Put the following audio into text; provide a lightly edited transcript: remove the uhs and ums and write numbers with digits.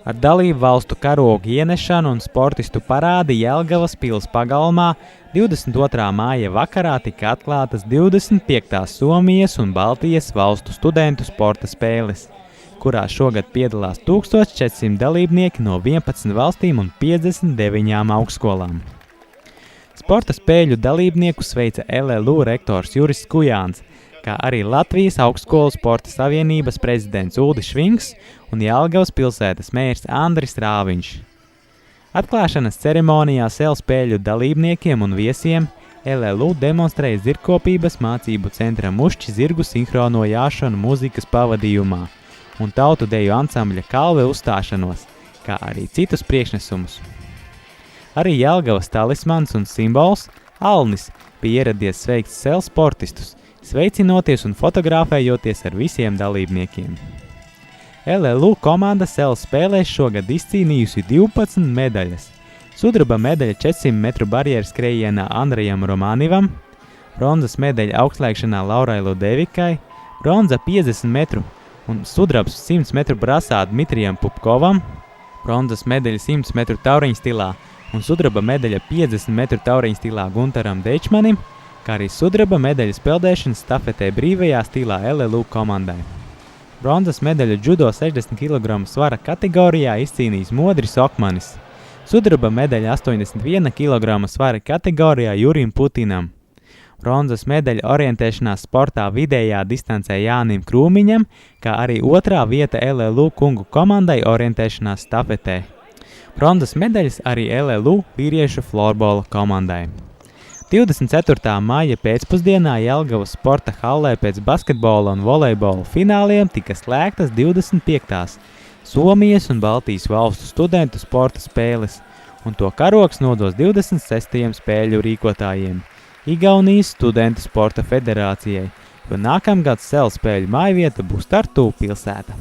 Ar dalību valstu karogu ienešanu un sportistu parādi Jelgavas pils pagalmā 22. māja vakarā tika atklātas 25. Somijas un Baltijas valstu studentu sporta spēles, kurā šogad piedalās 1400 dalībnieki no 11 valstīm un 59 augstskolām. Sporta spēļu dalībnieku sveica LLU rektors Juris Kujāns, kā arī Latvijas Augstskolu sporta savienības prezidents Uldis Švinks un Jelgavas pilsētas mērs Andris Rāviņš. Atklāšanas ceremonijā SEL spēļu dalībniekiem un viesiem LLU demonstrēja zirgkopības mācību centra Mušķi zirgu sinhrono jāšanu mūzikas pavadījumā un tautu deju ansambļa Kalve uzstāšanos, kā arī citus priekšnesumus. Arī Jelgavas talismans un simbols Alnis bija ieradies sveikt SEL sportistus, sveicinoties un fotografējoties ar visiem dalībniekiem. LLU komanda SEL spēlēs šogad izcīnījusi 12 medaļas. Sudraba medaļa 400 metru barjeras skrējienā Andrejam Romanivam, bronzas medaļa augstslēgšanā Laurai Ludevikai, bronza 50 metru un sudrabs 100 metru brasā Dmitrijam Pupkovam, bronzas medaļa 100 metru tauriņu stilā un sudraba medaļa 50 metru tauriņu stilā Guntaram Dečmanim, kā arī sudraba medaļas peldēšanas stafetē brīvajā stilā LLU komandai. Bronzas medaļu džudo 60 kg svara kategorijā izcīnījis Modris Okmanis, sudraba medaļa 81 kg svara kategorijā Jurim Putinam, bronzas medaļa orientēšanās sportā vidējā distancē Jānim Krūmiņam, kā arī otrā vieta LLU kungu komandai orientēšanās stafetē. Bronzas medaļas arī LLU vīriešu florbola komandai. 24. māja pēcpusdienā Jelgavas sporta hallē pēc basketbola un volejbola fināliem tika slēgtas 25. Somijas un Baltijas valstu studentu sporta spēles, un to karogs nodos 26. spēļu rīkotājiem Igaunijas studentu sporta federācijai, jo nākamgad SEL spēļu mājvieta būs Tartu pilsēta.